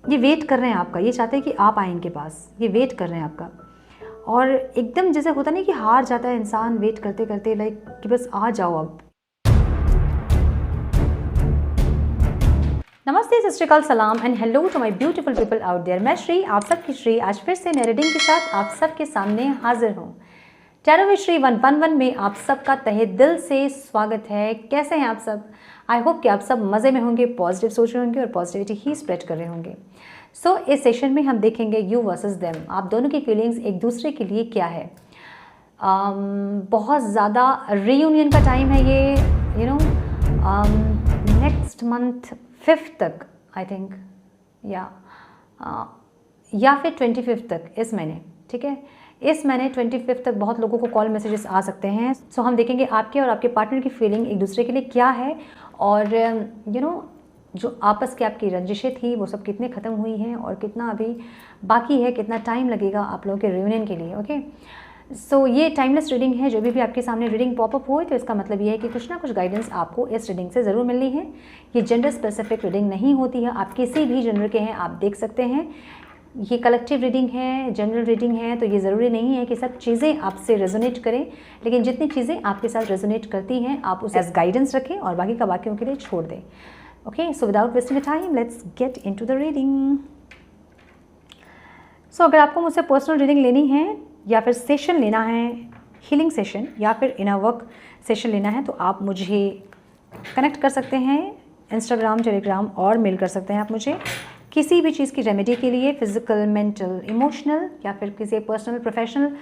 ये वेट कर रहे हैं आपका, ये चाहते हैं कि आप आए इनके पास, ये वेट कर रहे हैं आपका। और एकदम जैसे होता नहीं कि हार जाता है इंसान वेट करते करते, लाइक कि बस आ जाओ अब। नमस्ते, सत श्री अकाल, सलाम and hello to my beautiful people out there. मैं श्री, आप सबकी श्री, आज फिर से नए रीडिंग के साथ आप सबके सामने हाजिर हूँ। टैरो विद श्री 111 में आप सबका तहे दिल से स्वागत है। कैसे हैं आप सब? आई होप कि आप सब मज़े में होंगे, पॉजिटिव सोच रहे होंगे और पॉजिटिविटी ही स्प्रेड कर रहे होंगे। सो इस सेशन में हम देखेंगे यू वर्सेस देम, आप दोनों की फीलिंग्स एक दूसरे के लिए क्या है। बहुत ज़्यादा रीयूनियन का टाइम है ये, नेक्स्ट मंथ 5 तक आई थिंक, या फिर 25 तक इस महीने, ठीक है। इस महीने 25 तक बहुत लोगों को कॉल मैसेजेस आ सकते हैं। सो हम देखेंगे आपके और आपके पार्टनर की फीलिंग एक दूसरे के लिए क्या है, और जो आपस की आपकी रंजिशें थी वो सब कितने ख़त्म हुई हैं और कितना अभी बाकी है, कितना टाइम लगेगा आप लोगों के रियूनियन के लिए। ओके, सो ये टाइमलेस रीडिंग है। जो भी आपके सामने रीडिंग पॉपअप हुई तो इसका मतलब ये है कि कुछ ना कुछ गाइडेंस आपको इस रीडिंग से ज़रूर मिलनी है। ये जेंडर स्पेसिफिक रीडिंग नहीं होती है, आप किसी भी जेंडर के हैं आप देख सकते हैं। ये कलेक्टिव रीडिंग है, जनरल रीडिंग है, तो ये ज़रूरी नहीं है कि सब चीज़ें आपसे रेजोनेट करें, लेकिन जितनी चीज़ें आपके साथ रेजोनेट करती हैं आप उसे एज गाइडेंस रखें और बाकी का बाकियों के लिए छोड़ दें। Okay, so without wasting time let's get into the reading. So अगर आपको मुझसे पर्सनल रीडिंग लेनी है या फिर सेशन लेना है, हीलिंग सेशन या फिर इनर वर्क सेशन लेना है, तो आप मुझे कनेक्ट कर सकते हैं इंस्टाग्राम, टेलीग्राम और मेल कर सकते हैं आप मुझे किसी भी चीज़ की रेमेडी के लिए, फिजिकल, मेंटल, इमोशनल या फिर किसी पर्सनल, प्रोफेशनल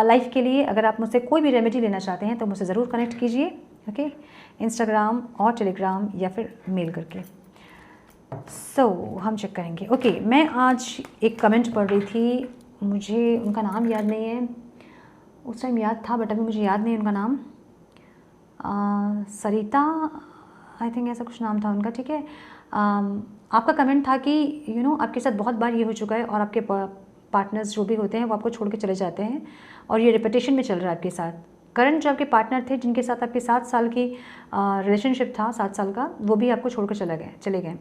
लाइफ के लिए। अगर आप मुझसे कोई भी रेमेडी लेना चाहते हैं तो मुझसे ज़रूर कनेक्ट कीजिए। ओके, इंस्टाग्राम और टेलीग्राम या फिर मेल करके। सो हम चेक करेंगे। ओके, मैं आज एक कमेंट पढ़ रही थी, मुझे उनका नाम याद नहीं है, उस टाइम याद था बट अभी मुझे याद नहीं है उनका नाम। सरिता आई थिंक ऐसा कुछ नाम था उनका, ठीक है। आपका कमेंट था कि आपके साथ बहुत बार ये हो चुका है और आपके पार्टनर्स जो भी होते हैं वो आपको छोड़ के चले जाते हैं और ये रिपीटेशन में चल रहा है आपके साथ। करंट जो आपके पार्टनर थे जिनके साथ आपके 7 साल की रिलेशनशिप था, 7 साल का, वो भी आपको छोड़ कर चले गए।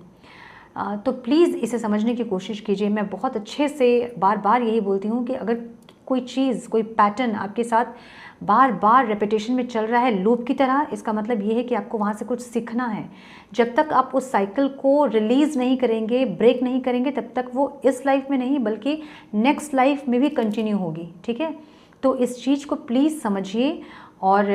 तो प्लीज़ इसे समझने की कोशिश कीजिए। मैं बहुत अच्छे से बार बार यही बोलती हूँ कि अगर कोई चीज़, कोई पैटर्न आपके साथ बार बार रेपिटेशन में चल रहा है लूप की तरह, इसका मतलब ये है कि आपको वहाँ से कुछ सीखना है। जब तक आप उस साइकिल को रिलीज़ नहीं करेंगे, ब्रेक नहीं करेंगे, तब तक वो इस लाइफ में नहीं बल्कि नेक्स्ट लाइफ में भी कंटिन्यू होगी, ठीक है। तो इस चीज़ को प्लीज़ समझिए और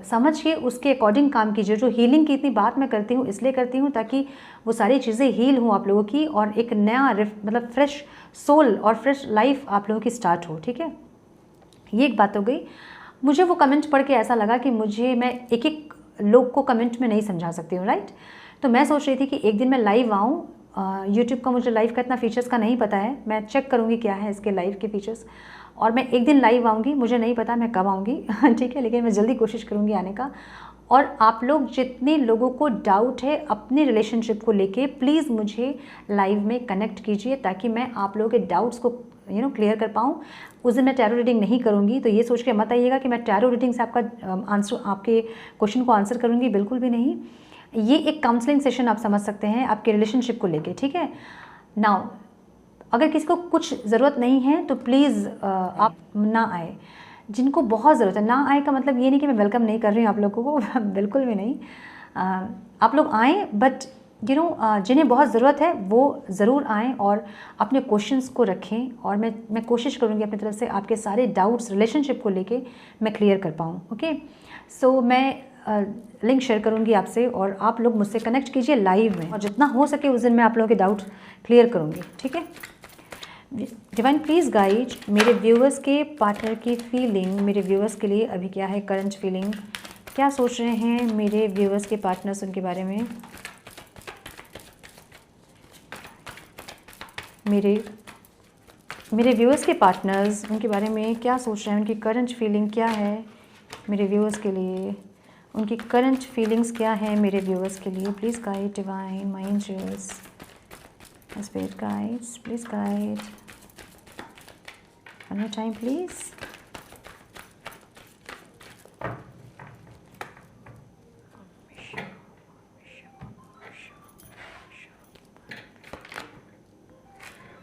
समझ के उसके अकॉर्डिंग काम कीजिए। जो हीलिंग की इतनी बात मैं करती हूँ इसलिए करती हूँ ताकि वो सारी चीज़ें हील हों आप लोगों की और एक नया मतलब फ्रेश सोल और फ्रेश लाइफ आप लोगों की स्टार्ट हो, ठीक है। ये एक बात हो गई। मुझे वो कमेंट पढ़ के ऐसा लगा कि मैं एक एक लोग को कमेंट में नहीं समझा सकती हूँ, राइट। तो मैं सोच रही थी कि एक दिन मैं लाइव आऊँ। यूट्यूब का मुझे लाइव का इतना फीचर्स का नहीं पता है, मैं चेक करूँगी क्या है इसके लाइव के फीचर्स, और मैं एक दिन लाइव आऊँगी। मुझे नहीं पता मैं कब आऊँगी ठीक है, लेकिन मैं जल्दी कोशिश करूँगी आने का। और आप लोग जितने लोगों को डाउट है अपने रिलेशनशिप को लेके, प्लीज़ मुझे लाइव में कनेक्ट कीजिए ताकि मैं आप लोगों के डाउट्स को क्लियर कर पाऊँ। उस दिन मैं टैरो रीडिंग नहीं करूँगी, तो ये सोच के मत आइएगा कि मैं टैरो रीडिंग से आपके क्वेश्चन को आंसर करूँगी, बिल्कुल भी नहीं। ये एक काउंसलिंग सेशन आप समझ सकते हैं आपके रिलेशनशिप को लेके, ठीक है। नाउ अगर किसी को कुछ ज़रूरत नहीं है तो प्लीज़ आप ना आए। जिनको बहुत ज़रूरत है, ना आए का मतलब ये नहीं कि मैं वेलकम नहीं कर रही हूँ आप लोगों को बिल्कुल भी नहीं। आप लोग आएँ, बट जिन्हें बहुत ज़रूरत है वो ज़रूर आएँ और अपने क्वेश्चंस को रखें, और मैं कोशिश करूँगी अपनी तरफ से आपके सारे डाउट्स रिलेशनशिप को लेके मैं क्लियर कर पाऊँ। ओके, सो मैं लिंक शेयर करूँगी आपसे और आप लोग मुझसे कनेक्ट कीजिए लाइव में, और जितना हो सके उस दिन मैं आप लोगों के डाउट क्लियर करूँगी, ठीक है। डिवाइन प्लीज़ गाइड मेरे व्यूअर्स के पार्टनर की फीलिंग, मेरे व्यूअर्स के लिए अभी क्या है करंट फीलिंग, क्या सोच रहे हैं मेरे व्यूअर्स के पार्टनर्स उनके बारे में, मेरे व्यूअर्स के पार्टनर्स उनके बारे में क्या सोच रहे हैं, उनकी करंट फीलिंग क्या है मेरे व्यूअर्स के लिए, उनकी करंट फीलिंग्स क्या है मेरे व्यूअर्स के लिए। Please guide divine my angels, spirit guides, please guide one more time please।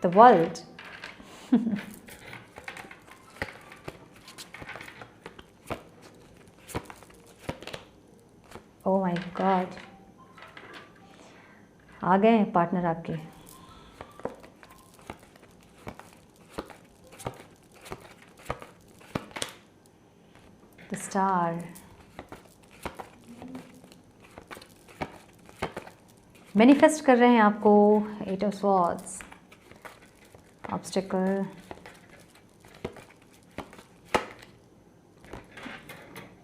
The world. Oh my God, आ गए हैं पार्टनर आपके। द स्टार, मैनिफेस्ट कर रहे हैं आपको। 8 ऑफ स्वॉर्ड्स, ऑब्स्टिकल,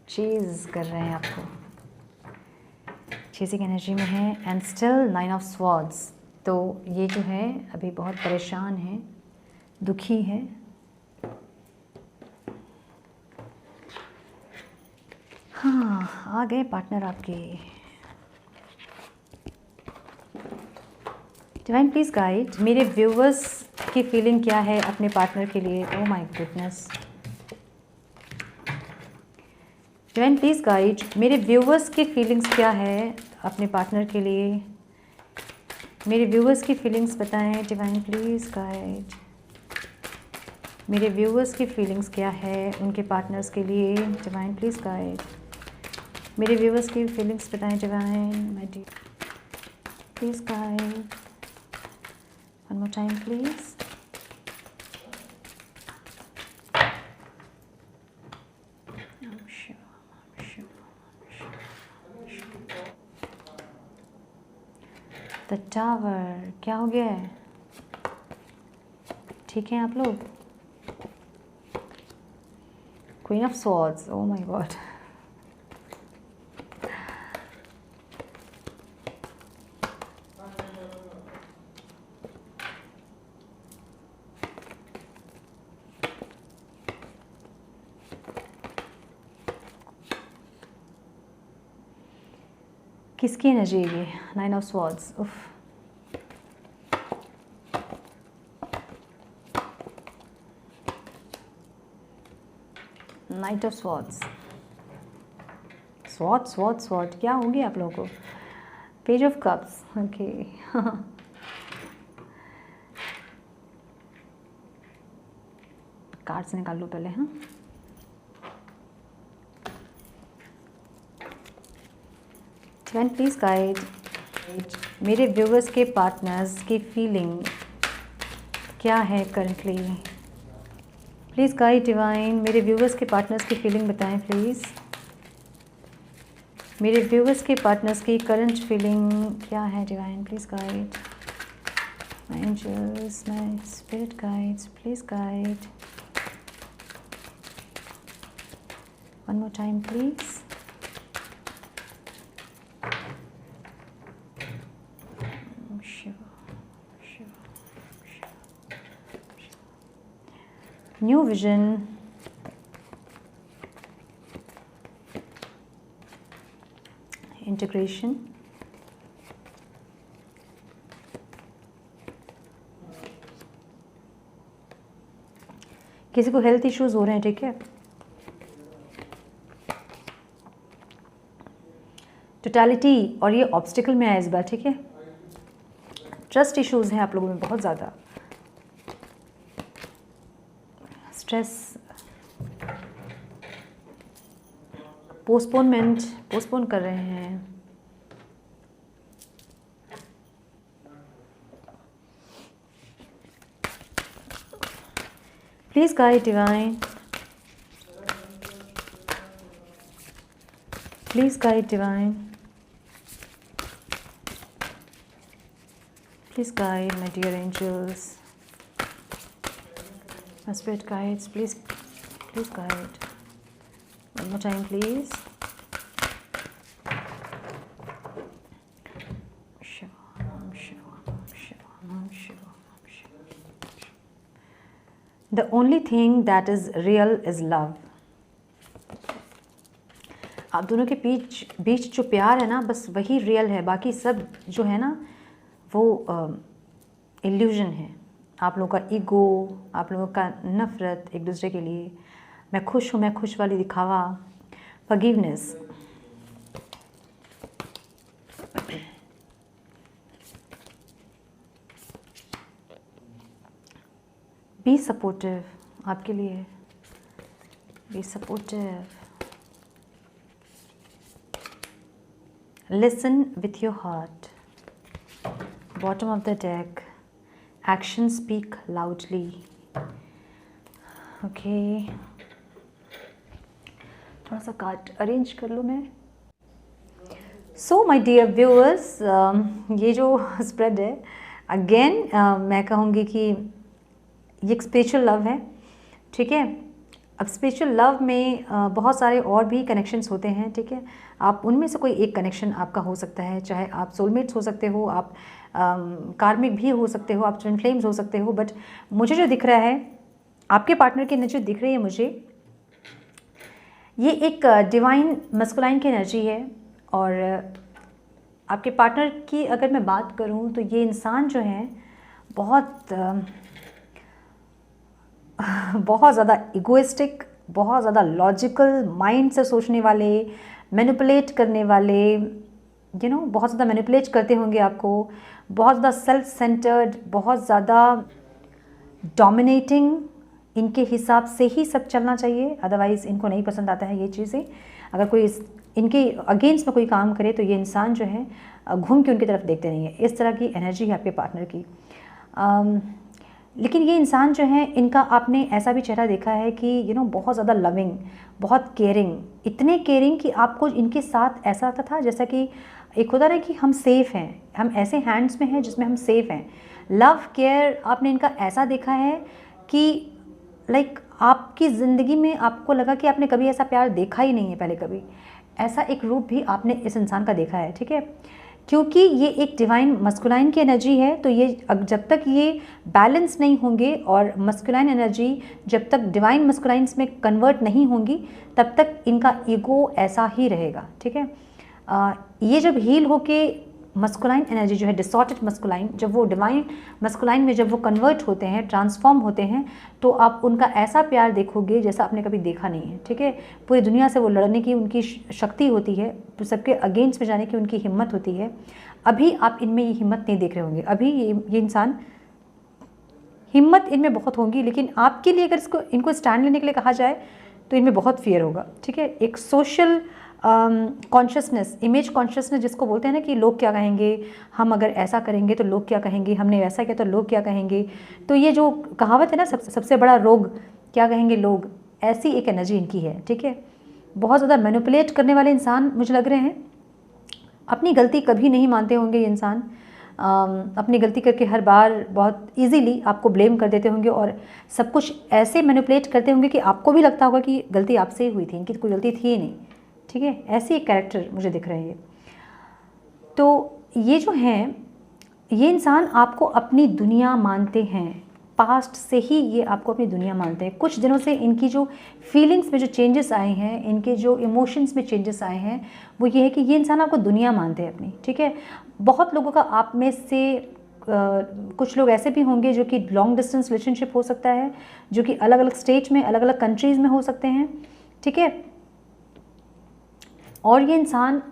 चेज कर रहे हैं आपको, चेजिंग एनर्जी में है। एंड स्टिल 9 ऑफ स्वॉर्ड्स, तो ये जो है अभी बहुत परेशान है, दुखी है। हाँ, आ गए पार्टनर आपके। डिवाइन प्लीज़ गाइड, मेरे व्यूवर्स की फीलिंग क्या है अपने पार्टनर के लिए। Oh my goodness. Divine please guide, मेरे व्यूवर्स की फीलिंग्स क्या है अपने पार्टनर के लिए। मेरे व्यूवर्स की फीलिंग्स बताएं डिवाइन प्लीज़ गाइड। मेरे व्यूवर्स की फीलिंग्स क्या है उनके पार्टनर्स के लिए। डिवाइन प्लीज़ गाइड, मेरे व्यूवर्स की फीलिंग्स बताएं divine my dear please guide. One more time please. The tower, क्या हो गया है? ठीक हैं आप लोग? Queen of swords, oh my god. किसकी एनर्जी है ये? 9 ऑफ स्वॉर्ड्स, उफ। Knight of swords, sword sword sword, क्या होंगे आप लोगों को? Page of cups, okay. Cards निकाल लो पहले। हाँ, डिवाइन प्लीज़ गाइड, मेरे व्यूवर्स के पार्टनर्स की फीलिंग क्या है करंटली। प्लीज़ गाइड डिवाइन, मेरे व्यूवर्स के पार्टनर्स की फीलिंग बताएं प्लीज़। मेरे व्यूवर्स के पार्टनर्स की करंट फीलिंग क्या है divine please guide. My angels, my spirit guides, please guide. One more time please. New vision, integration, किसी को हेल्थ इश्यूज हो रहे हैं, ठीक है। टोटलिटी, और ये ऑब्स्टिकल में है इस बार, ठीक है। ट्रस्ट इश्यूज हैं आप लोगों में बहुत ज़्यादा, स्ट्रेस, पोस्टपोनमेंट, पोस्टपोन कर रहे हैं। Please guide divine, please guide divine, please guide my dear angels, my spirit guides, please guide. One more time, please. The only thing that is real is love. आप दोनों के बीच जो प्यार है ना, बस वही रियल है, बाकी सब जो है ना वो इल्यूजन है। आप लोगों का ईगो, आप लोगों का नफ़रत एक दूसरे के लिए, मैं खुश हूँ, मैं खुश वाली दिखावा, फॉरगिवनेस। बी सपोर्टिव आपके लिए, be supportive, listen with your heart, bottom of the deck, action speak loudly. Okay, थोड़ा सा कार्ड अरेंज कर लूँ मैं। सो माय डियर व्यूअर्स, ये जो स्प्रेड है अगेन मैं कहूँगी कि ये एक स्पिरिचुअल लव है, ठीक है। अब स्पिरिचुअल लव में बहुत सारे और भी कनेक्शंस होते हैं, ठीक है। आप उनमें से कोई एक कनेक्शन आपका हो सकता है, चाहे आप सोलमेट्स हो सकते हो, आप कार्मिक भी हो सकते हो, आप ट्विन फ्लेम्स हो सकते हो। बट मुझे जो दिख रहा है, आपके पार्टनर की एनर्जी दिख रही है मुझे, ये एक डिवाइन मस्कुलाइन की एनर्जी है। और आपके पार्टनर की अगर मैं बात करूं तो ये इंसान जो है बहुत बहुत ज़्यादा इगोइस्टिक, बहुत ज़्यादा लॉजिकल माइंड से सोचने वाले, मैनिपुलेट करने वाले, बहुत ज़्यादा मैनिपुलेट करते होंगे आपको, बहुत ज़्यादा सेल्फ सेंटर्ड, बहुत ज़्यादा डोमिनेटिंग। इनके हिसाब से ही सब चलना चाहिए, अदरवाइज़ इनको नहीं पसंद आता है ये चीज़ें। अगर कोई इनके अगेंस्ट में कोई काम करे तो ये इंसान जो है घूम के उनकी तरफ देखते नहीं है। इस तरह की एनर्जी है आपके पार्टनर की। लेकिन ये इंसान जो है, इनका आपने ऐसा भी चेहरा देखा है कि बहुत ज़्यादा लविंग, बहुत केयरिंग, इतने केयरिंग कि आपको इनके साथ ऐसा लगता था जैसा कि एक होता है कि हम सेफ़ हैं, हम ऐसे हैंड्स में हैं जिसमें हम सेफ़ हैं। लव केयर आपने इनका ऐसा देखा है कि लाइक आपकी ज़िंदगी में आपको लगा कि आपने कभी ऐसा प्यार देखा ही नहीं है पहले कभी। ऐसा एक रूप भी आपने इस इंसान का देखा है, ठीक है। क्योंकि ये एक डिवाइन मस्कुलाइन की एनर्जी है, तो ये जब तक ये बैलेंस नहीं होंगे और मस्कुलाइन एनर्जी जब तक डिवाइन मस्कुलाइन्स में कन्वर्ट नहीं होंगी, तब तक इनका ईगो ऐसा ही रहेगा, ठीक है। ये जब हील होके मस्कुलाइन एनर्जी जो है, डिसॉर्टेड मस्कुलाइन, जब वो डिवाइन मस्कुलाइन में जब वो कन्वर्ट होते हैं, ट्रांसफॉर्म होते हैं, तो आप उनका ऐसा प्यार देखोगे जैसा आपने कभी देखा नहीं है, ठीक है। पूरी दुनिया से वो लड़ने की उनकी शक्ति होती है, सबके अगेंस्ट में जाने की उनकी हिम्मत होती है। अभी आप इनमें ये हिम्मत नहीं देख रहे होंगे। अभी ये इंसान, हिम्मत इनमें बहुत होगी, लेकिन आपके लिए अगर इनको स्टैंड लेने के लिए कहा जाए तो इनमें बहुत फियर होगा, ठीक है। एक सोशल कॉन्शियसनेस, इमेज कॉन्शियसनेस जिसको बोलते हैं ना कि लोग क्या कहेंगे, हम अगर ऐसा करेंगे तो लोग क्या कहेंगे, हमने वैसा किया तो लोग क्या कहेंगे। तो ये जो कहावत है ना, सबसे बड़ा रोग क्या कहेंगे लोग, ऐसी एक एनर्जी इनकी है, ठीक है। बहुत ज़्यादा मैनिपुलेट करने वाले इंसान मुझे लग रहे हैं। अपनी गलती कभी नहीं मानते होंगे ये इंसान। अपनी गलती करके हर बार बहुत इजीली आपको ब्लेम कर देते होंगे और सब कुछ ऐसे मैनिपुलेट करते होंगे कि आपको भी लगता होगा कि गलती आपसे ही हुई थी, इनकी कोई गलती थी ही नहीं, ठीक है। ऐसे एक कैरेक्टर मुझे दिख रहे हैं। तो ये जो हैं, ये इंसान आपको अपनी दुनिया मानते हैं, पास्ट से ही ये आपको अपनी दुनिया मानते हैं। कुछ दिनों से इनकी जो फीलिंग्स में जो चेंजेस आए हैं, इनके जो इमोशंस में चेंजेस आए हैं, वो ये है कि ये इंसान आपको दुनिया मानते हैं अपनी, ठीक है। बहुत लोगों का आप में से कुछ लोग ऐसे भी होंगे जो कि लॉन्ग डिस्टेंस रिलेशनशिप हो सकता है, जो कि अलग अलग स्टेट में, अलग अलग कंट्रीज़ में हो सकते हैं, ठीक है। और ये इंसान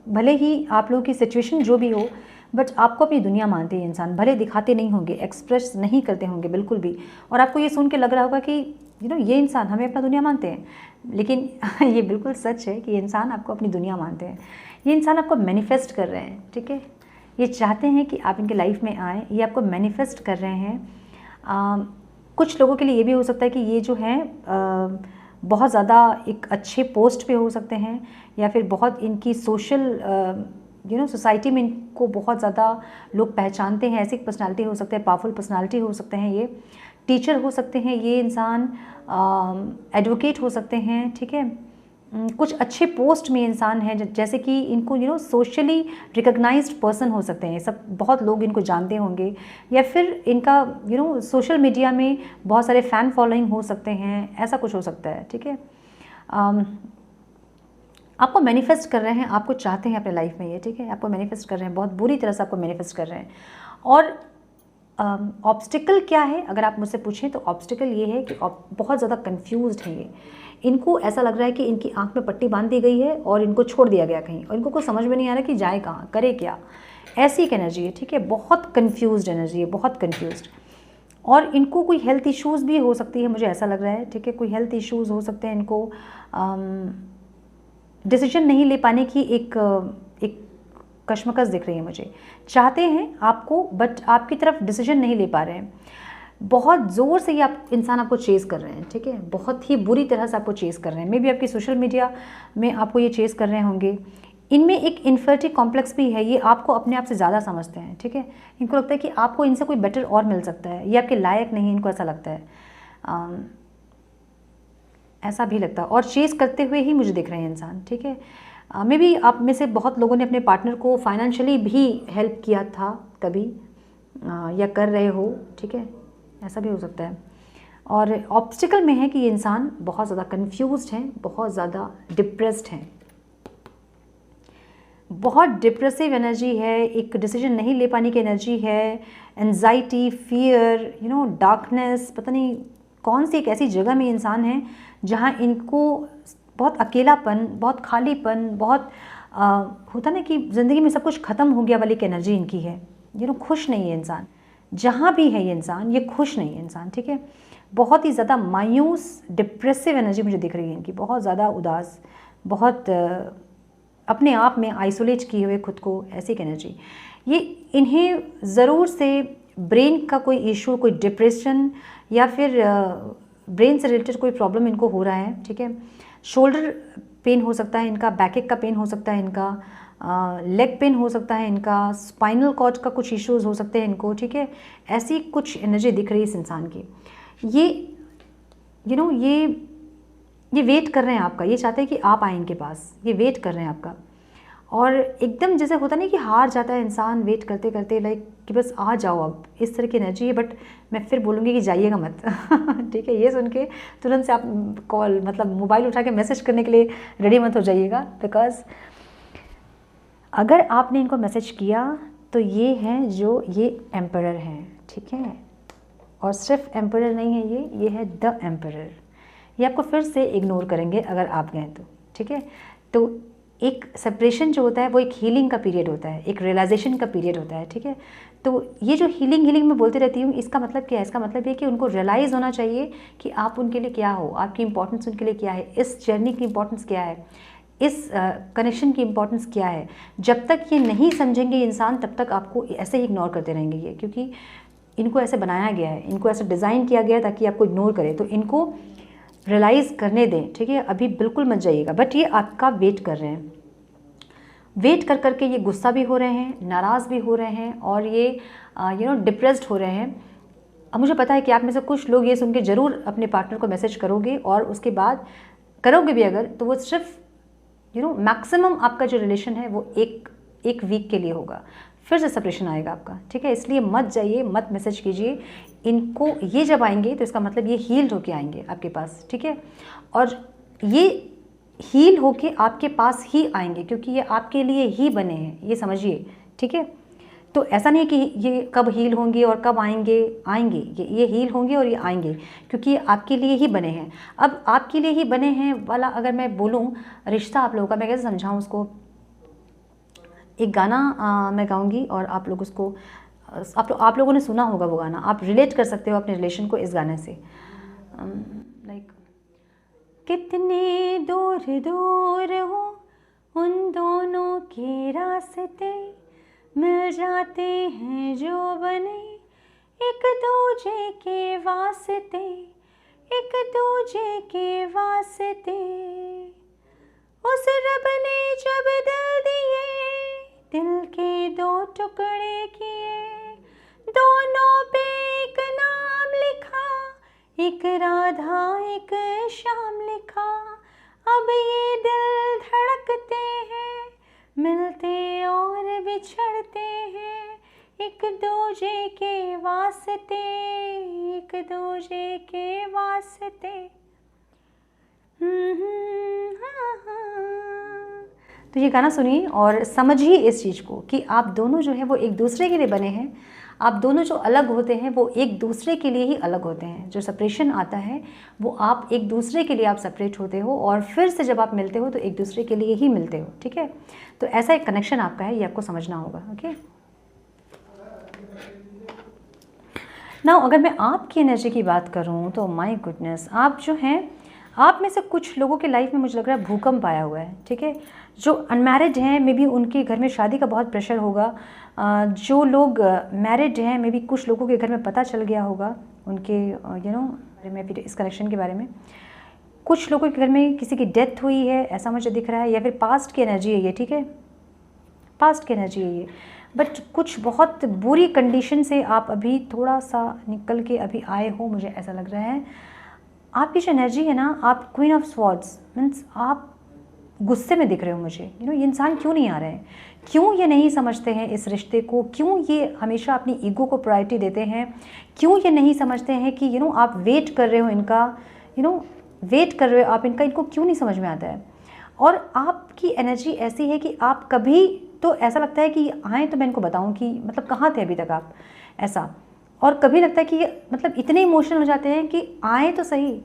भले ही आप लोगों की सिचुएशन जो भी हो, बट आपको अपनी दुनिया मानते हैं इंसान। भले दिखाते नहीं होंगे, एक्सप्रेस नहीं करते होंगे बिल्कुल भी, और आपको ये सुन के लग रहा होगा कि ये इंसान हमें अपना दुनिया मानते हैं, लेकिन ये बिल्कुल सच है कि ये इंसान आपको अपनी दुनिया मानते हैं। ये इंसान आपको मैनिफेस्ट कर रहे हैं, ठीक है। ये चाहते हैं कि आप इनके लाइफ में आएँ, ये आपको मैनिफेस्ट कर रहे हैं। कुछ लोगों के लिए ये भी हो सकता है कि ये जो है बहुत ज़्यादा एक अच्छे पोस्ट पे हो सकते हैं, या फिर बहुत इनकी सोशल सोसाइटी में इनको बहुत ज़्यादा लोग पहचानते हैं। ऐसी पर्सनालिटी हो सकते हैं, पावरफुल पर्सनालिटी हो सकते हैं, ये टीचर हो सकते हैं, ये इंसान एडवोकेट हो सकते हैं, ठीक है। कुछ अच्छे पोस्ट में इंसान है, जैसे कि इनको सोशली रिकग्नाइज्ड पर्सन हो सकते हैं, सब बहुत लोग इनको जानते होंगे, या फिर इनका सोशल मीडिया में बहुत सारे फ़ैन फॉलोइंग हो सकते हैं, ऐसा कुछ हो सकता है, ठीक है। आपको मैनिफेस्ट कर रहे हैं, आपको चाहते हैं अपने लाइफ में ये, ठीक है। आपको मैनिफेस्ट कर रहे हैं, बहुत बुरी तरह से आपको मैनिफेस्ट कर रहे हैं। और ऑब्स्टिकल क्या है अगर आप मुझसे पूछें तो ऑब्स्टिकल ये है कि बहुत ज़्यादा कंफ्यूज्ड हैं ये। इनको ऐसा लग रहा है कि इनकी आंख में पट्टी बांध दी गई है और इनको छोड़ दिया गया कहीं, और इनको कुछ समझ में नहीं आ रहा कि जाए कहाँ, करे क्या। ऐसी एक एनर्जी है, ठीक है। बहुत कंफ्यूज्ड एनर्जी है, बहुत कंफ्यूज्ड। और इनको कोई हेल्थ इश्यूज़ भी हो सकती है, मुझे ऐसा लग रहा है, ठीक है, कोई हेल्थ इश्यूज़ हो सकते हैं इनको, डिसीजन नहीं ले पाने की एक कश्मकश दिख रही है मुझे। चाहते हैं आपको, बट आपकी तरफ डिसीजन नहीं ले पा रहे हैं, बहुत ज़ोर से ये इंसान आपको चेज़ कर रहे हैं, ठीक है, बहुत ही बुरी तरह से आपको चेज़ कर रहे हैं। मे बी आपकी सोशल मीडिया में आपको ये चेज़ कर रहे होंगे। इनमें एक इन्फिनिटी कॉम्प्लेक्स भी है, ये आपको अपने आप से ज़्यादा समझते हैं, ठीक है, इनको लगता है कि आपको इनसे कोई बेटर और मिल सकता है, ये आपके लायक नहीं, इनको ऐसा लगता है, ऐसा भी लगता है, और चेज़ करते हुए ही मुझे दिख रहे हैं इंसान, ठीक है। मे बी आप में से बहुत लोगों ने अपने पार्टनर को फाइनेंशियली भी हेल्प किया था कभी, या कर रहे हो, ठीक है, ऐसा भी हो सकता है। और ऑब्स्टिकल में है कि ये इंसान बहुत ज़्यादा कन्फ्यूज्ड हैं, बहुत ज़्यादा डिप्रेस्ड हैं, बहुत डिप्रेसिव एनर्जी है, एक डिसीजन नहीं ले पाने की एनर्जी है, एंजाइटी, फियर, डार्कनेस, पता नहीं कौन सी एक ऐसी जगह में इंसान है जहाँ इनको बहुत अकेलापन, बहुत खालीपन, बहुत होता ना कि ज़िंदगी में सब कुछ ख़त्म हो गया वाली एक एनर्जी इनकी है। खुश नहीं है इंसान, जहाँ भी है ये इंसान, ये खुश नहीं है इंसान, ठीक है। बहुत ही ज़्यादा मायूस, डिप्रेसिव एनर्जी मुझे दिख रही है इनकी, बहुत ज़्यादा उदास, बहुत अपने आप में आइसोलेट किए हुए खुद को, ऐसी एक एनर्जी। ये इन्हें ज़रूर से ब्रेन का कोई इशू, कोई डिप्रेशन, या फिर ब्रेन से रिलेटेड कोई प्रॉब्लम इनको हो रहा है, ठीक है। शोल्डर पेन हो सकता है इनका, बैकएक का पेन हो सकता है इनका, लेग पेन हो सकता है इनका, स्पाइनल कॉर्ड का कुछ इश्यूज़ हो सकते हैं इनको, ठीक है। ऐसी कुछ एनर्जी दिख रही है इस इंसान की। ये वेट कर रहे हैं आपका, ये चाहते हैं कि आप आए इनके पास, ये वेट कर रहे हैं आपका। और एकदम जैसे होता नहीं कि हार जाता है इंसान वेट करते करते, लाइक कि बस आ जाओ अब, इस तरह की एनर्जी है। बट मैं फिर बोलूँगी कि जाइएगा मत ठीक है, ये सुन के तुरंत से आप कॉल, मतलब मोबाइल उठा के मैसेज करने के लिए रेडी मत हो जाइएगा, बिकॉज अगर आपने इनको मैसेज किया तो ये हैं जो ये एम्परर हैं, ठीक है। और सिर्फ एम्परर नहीं है, ये है द एम्परर। ये आपको फिर से इग्नोर करेंगे अगर आप गए तो, ठीक है। तो एक सेपरेशन जो होता है वो एक हीलिंग का पीरियड होता है, एक रियलाइजेशन का पीरियड होता है, ठीक है। तो ये जो हीलिंग मैं बोलती रहती हूँ, इसका मतलब क्या है? इसका मतलब ये कि उनको रियलाइज़ होना चाहिए कि आप उनके लिए क्या हो, आपकी इंपॉर्टेंस उनके लिए क्या है, इस जर्नी की इंपॉर्टेंस क्या है, इस कनेक्शन की इंपॉर्टेंस क्या है। जब तक ये नहीं समझेंगे इंसान, तब तक आपको ऐसे ही इग्नोर करते रहेंगे ये, क्योंकि इनको ऐसे बनाया गया है, इनको ऐसे डिज़ाइन किया गया है ताकि आपको इग्नोर करें। तो इनको रियलाइज़ करने दें, ठीक है, अभी बिल्कुल मत जाइएगा। बट ये आपका वेट कर रहे हैं, वेट कर करके ये गुस्सा भी हो रहे हैं, नाराज़ भी हो रहे हैं, और ये डिप्रेस्ड हो रहे हैं। अब मुझे पता है कि आप में से कुछ लोग ये सुन के ज़रूर अपने पार्टनर को मैसेज करोगे, और उसके बाद करोगे भी अगर, तो वो सिर्फ मैक्सिमम आपका जो रिलेशन है वो एक वीक के लिए होगा, फिर से सेपरेशन आएगा आपका, ठीक है। इसलिए मत जाइए, मत मैसेज कीजिए इनको। ये जब आएंगे तो इसका मतलब ये हील्ड होके आएंगे आपके पास, ठीक है। और ये हील होके आपके पास ही आएंगे, क्योंकि ये आपके लिए ही बने हैं, ये समझिए, ठीक है। तो ऐसा नहीं है कि ये कब हील होंगे और कब आएंगे ये हील होंगे और ये आएंगे, क्योंकि ये आपके लिए ही बने हैं। अब आपके लिए ही बने हैं वाला अगर मैं बोलूँ रिश्ता आप लोगों का, मैं कैसे समझाऊँ उसको। एक गाना मैं गाऊंगी और आप लोग उसको आप लोगों ने सुना होगा वो गाना, आप रिलेट कर सकते हो अपने रिलेशन को इस गाने से। लाइक कितने दूर दूर हो उन दोनों के रास्ते, मिल जाते हैं जो बने एक दूजे के वास्ते, एक दूजे के वास्ते। उस रब ने जब दिल दिए, दिल के दो टुकड़े किए, दोनों पे एक नाम लिखा, एक राधा एक श्याम लिखा। अब ये दिल धड़कते हैं, मिलते और बिछड़ते हैं, एक दूजे के वास्ते, एक दूजे के वास्ते। तो ये गाना सुनिए और समझिए इस चीज़ को कि आप दोनों जो है वो एक दूसरे के लिए बने हैं। आप दोनों जो अलग होते हैं वो एक दूसरे के लिए ही अलग होते हैं। जो सेपरेशन आता है वो आप एक दूसरे के लिए आप सेपरेट होते हो, और फिर से जब आप मिलते हो तो एक दूसरे के लिए ही मिलते हो, ठीक है। तो ऐसा एक कनेक्शन आपका है, ये आपको समझना होगा, ओके। ना अगर मैं आपकी एनर्जी की बात करूं तो माय गुडनेस, आप जो हैं, आप में से कुछ लोगों के लाइफ में मुझे लग रहा है भूकंप आया हुआ है, ठीक है। जो अनमैरिड हैं मे बी उनके घर में शादी का बहुत प्रेशर होगा। जो लोग मैरिड हैं मे बी कुछ लोगों के घर में पता चल गया होगा उनके बारे में, फिर इस कनेक्शन के बारे में। कुछ लोगों के घर में किसी की डेथ हुई है ऐसा मुझे दिख रहा है, या फिर पास्ट की एनर्जी है ये, ठीक है, पास्ट की एनर्जी है ये। बट कुछ बहुत बुरी कंडीशन से आप अभी थोड़ा सा निकल के अभी आए हो, मुझे ऐसा लग रहा है। आपकी जो एनर्जी है ना, आप क्वीन ऑफ स्वॉर्ड्स मीन्स आप गुस्से में दिख रहे हो मुझे। ये इंसान क्यों नहीं आ रहे हैं, क्यों ये नहीं समझते हैं इस रिश्ते को, क्यों ये हमेशा अपनी ईगो को प्रायोरिटी देते हैं, क्यों ये नहीं समझते हैं कि आप वेट कर रहे हो इनका, वेट कर रहे हो आप इनका, इनको क्यों नहीं समझ में आता है। और आपकी एनर्जी ऐसी है कि आप कभी तो ऐसा लगता है कि आए तो मैं इनको बताऊं कि मतलब कहाँ थे अभी तक आप, ऐसा। और कभी लगता है कि मतलब इतने इमोशनल हो जाते हैं कि आए तो सही,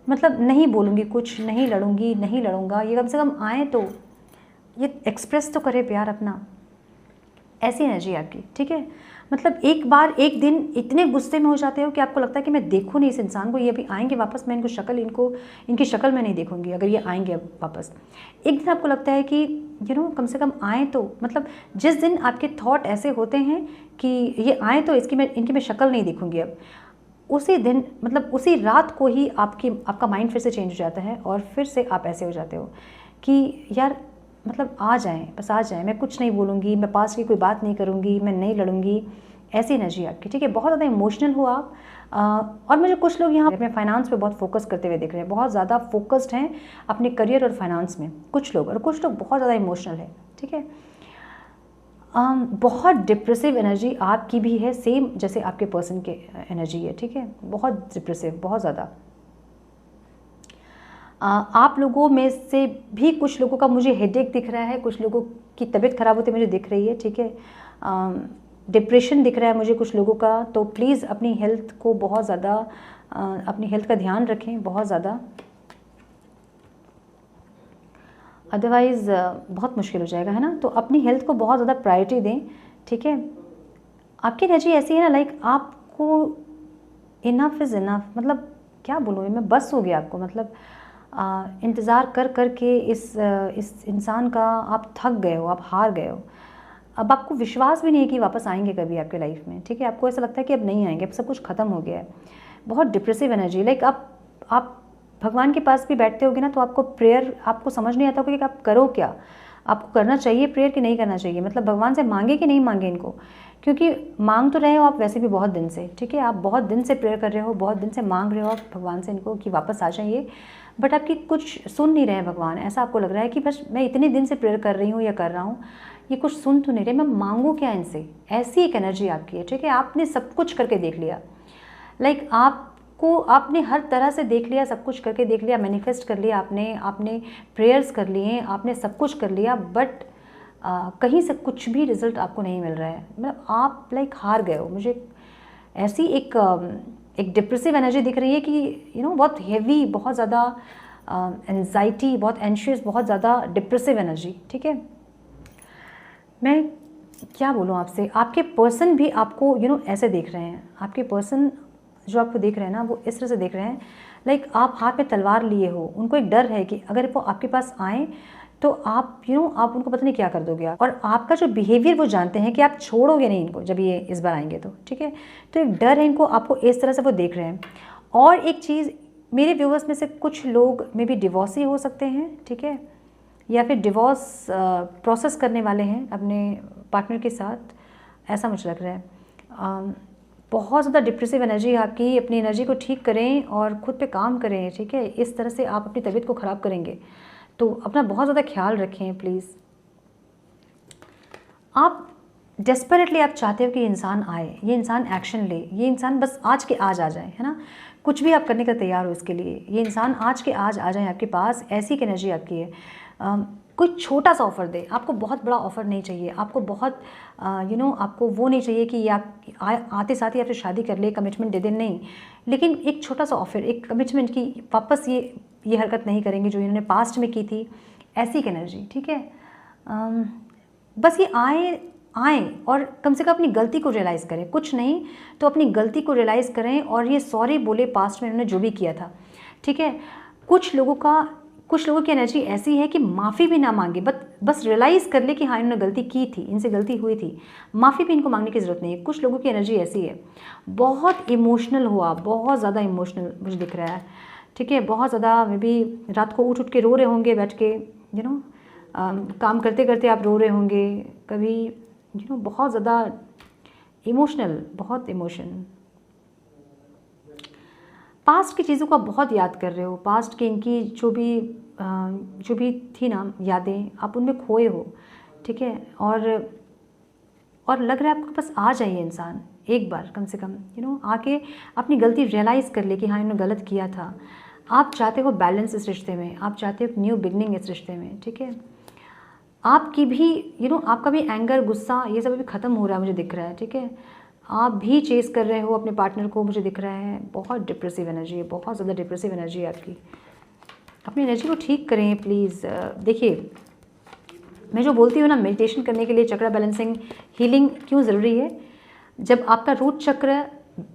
मतलब नहीं बोलूँगी कुछ, नहीं लड़ूंगी, नहीं लड़ूंगा, ये कम से कम आए तो ये एक्सप्रेस तो करे प्यार अपना। ऐसी एनर्जी आपकी, ठीक है। मतलब एक बार एक दिन इतने गुस्से में हो जाते हो कि आपको लगता है कि मैं देखूँ नहीं इस इंसान को, ये अभी आएंगे वापस, मैं इनकी शक्ल मैं नहीं देखूंगी अगर ये आएंगे अब वापस। एक दिन आपको लगता है कि कम से कम आए तो, मतलब जिस दिन आपके थॉट ऐसे होते हैं कि ये आए तो इनकी मैं शक्ल नहीं देखूंगी अब, उसी दिन मतलब उसी रात को ही आपका माइंड फिर से चेंज हो जाता है और फिर से आप ऐसे हो जाते हो कि यार मतलब आ जाएं, बस आ जाएं, मैं कुछ नहीं बोलूँगी, मैं पास की कोई बात नहीं करूँगी, मैं नहीं लड़ूंगी। ऐसी एनर्जी आपकी, ठीक है। बहुत ज़्यादा इमोशनल हो आप। और मुझे कुछ लोग यहाँ अपने फाइनेंस पे बहुत फोकस करते हुए दिख रहे हैं, बहुत ज़्यादा फोकस्ड हैं अपने करियर और फाइनेंस में कुछ लोग, और कुछ लोग बहुत ज़्यादा इमोशनल है, ठीक है। बहुत डिप्रेसिव एनर्जी आपकी भी है, सेम जैसे आपके पर्सन के एनर्जी है, ठीक है। बहुत डिप्रेसिव, बहुत ज़्यादा। आप लोगों में से भी कुछ लोगों का मुझे हेडेक दिख रहा है, कुछ लोगों की तबीयत ख़राब होती मुझे दिख रही है, ठीक है। डिप्रेशन दिख रहा है मुझे कुछ लोगों का। तो प्लीज़ अपनी हेल्थ को बहुत ज़्यादा, अपनी हेल्थ का ध्यान रखें बहुत ज़्यादा, अदरवाइज़ बहुत मुश्किल हो जाएगा, है ना। तो अपनी हेल्थ को बहुत ज़्यादा प्रायोरिटी दें, ठीक है। आपकी एनर्जी ऐसी है ना, लाइक आपको इनफ इज़ इनफ, मतलब क्या बोलूँ मैं, बस हो गया आपको, मतलब इंतज़ार कर कर के इस इंसान का आप थक गए हो, आप हार गए हो। अब आपको विश्वास भी नहीं है कि वापस आएंगे कभी आपके लाइफ में, ठीक है। आपको ऐसा लगता है कि अब नहीं आएंगे, अब सब कुछ ख़त्म हो गया है। बहुत डिप्रेसिव एनर्जी, लाइक आप भगवान के पास भी बैठते होगे ना, तो आपको प्रेयर, आपको समझ नहीं आता होगा कि आप करो क्या, आपको करना चाहिए प्रेयर कि नहीं करना चाहिए, मतलब भगवान से मांगे कि नहीं मांगे इनको, क्योंकि मांग तो रहे हो आप वैसे भी बहुत दिन से, ठीक है। आप बहुत दिन से प्रेयर कर रहे हो, बहुत दिन से मांग रहे हो आप भगवान से इनको कि वापस आ जाइए, बट आपकी कुछ सुन नहीं रहे भगवान। ऐसा आपको लग रहा है कि बस मैं इतने दिन से प्रेयर कर रही हूँ या कर रहा हूँ, ये कुछ सुन तो नहीं रहे, मैं मांगूँ क्या इनसे। ऐसी एक एनर्जी आपकी है, ठीक है। आपने सब कुछ करके देख लिया, लाइक आपने हर तरह से देख लिया, सब कुछ करके देख लिया, मैनिफेस्ट कर लिया आपने प्रेयर्स कर लिए, आपने सब कुछ कर लिया, बट कहीं से कुछ भी रिजल्ट आपको नहीं मिल रहा है। मतलब आप लाइक हार गए हो। मुझे ऐसी एक डिप्रेसिव एनर्जी दिख रही है कि बहुत हेवी, बहुत ज़्यादा एंजाइटी, बहुत एंशियस, बहुत ज़्यादा डिप्रेसिव एनर्जी, ठीक है। मैं क्या बोलूँ आपसे, आपके पर्सन भी आपको ऐसे देख रहे हैं। आपके पर्सन जो आपको देख रहे हैं ना, वो इस तरह से देख रहे हैं, लाइक आप हाथ में तलवार लिए हो। उनको एक डर है कि अगर वो आपके पास आए तो आप आप उनको पता नहीं क्या कर दोगे आप। और आपका जो बिहेवियर वो जानते हैं कि आप छोड़ोगे नहीं इनको जब ये इस बार आएंगे तो, ठीक है। तो एक डर है इनको, आपको इस तरह से वो देख रहे हैं। और एक चीज़, मेरे व्यूवर्स में से कुछ लोग मे बी डिवोर्सी हो सकते हैं, ठीक है, या फिर डिवोर्स प्रोसेस करने वाले हैं अपने पार्टनर के साथ, ऐसा मुझे लग रहा है। बहुत ज़्यादा डिप्रेसिव एनर्जी आपकी। अपनी एनर्जी को ठीक करें और खुद पे काम करें, ठीक है। इस तरह से आप अपनी तबीयत को ख़राब करेंगे, तो अपना बहुत ज़्यादा ख्याल रखें प्लीज़। आप डेस्परेटली आप चाहते हो कि ये इंसान आए, ये इंसान एक्शन ले, ये इंसान बस आज के आज आ जाए, है ना। कुछ भी आप करने का तैयार हो इसके लिए, ये इंसान आज के आज आ जाए आपके पास, ऐसी एक एनर्जी आपकी है। कोई छोटा सा ऑफ़र दे, आपको बहुत बड़ा ऑफ़र नहीं चाहिए, आपको बहुत आपको वो नहीं चाहिए कि ये आप आते साथ ही आपसे शादी कर ले, कमिटमेंट दे दे, नहीं। लेकिन एक छोटा सा ऑफ़र, एक कमिटमेंट की वापस ये हरकत नहीं करेंगे जो इन्होंने पास्ट में की थी, ऐसी एक एनर्जी, ठीक है। बस ये आएँ और कम से कम अपनी गलती को रियलाइज़ करें, कुछ नहीं तो अपनी गलती को रियलाइज़ करें और ये सॉरी बोले पास्ट में उन्होंने जो भी किया था, ठीक है। कुछ लोगों की एनर्जी ऐसी है कि माफ़ी भी ना मांगे, बस रियलाइज़ कर ले कि हाँ इन्होंने गलती की थी, इनसे गलती हुई थी, माफ़ी भी इनको मांगने की ज़रूरत नहीं है। कुछ लोगों की एनर्जी ऐसी है, बहुत इमोशनल हुआ, बहुत ज़्यादा इमोशनल मुझे दिख रहा है, ठीक है। बहुत ज़्यादा मे बी रात को उठ के रो रहे होंगे बैठ के, काम करते करते आप रो रहे होंगे कभी, बहुत ज़्यादा इमोशनल, बहुत इमोशन। पास्ट की चीज़ों को आप बहुत याद कर रहे हो, पास्ट की इनकी जो भी थी ना यादें, आप उनमें खोए हो, ठीक है। और लग रहा है आपके पास आ जाइए इंसान एक बार कम से कम, आके अपनी गलती रियलाइज़ कर ले कि हाँ इन्होंने गलत किया था। आप चाहते हो बैलेंस इस रिश्ते में, आप चाहते हो न्यू बिगनिंग इस रिश्ते में, ठीक है। आपकी भी आपका भी एंगर, गुस्सा, ये सब अभी ख़त्म हो रहा है मुझे दिख रहा है, ठीक है। आप भी चेस कर रहे हो अपने पार्टनर को, मुझे दिख रहा है। बहुत डिप्रेसिव एनर्जी है, बहुत ज़्यादा डिप्रेसिव एनर्जी है आपकी। अपनी एनर्जी को ठीक करें प्लीज़। देखिए, मैं जो बोलती हूँ ना, मेडिटेशन करने के लिए चक्र बैलेंसिंग, हीलिंग क्यों ज़रूरी है। जब आपका रूट चक्र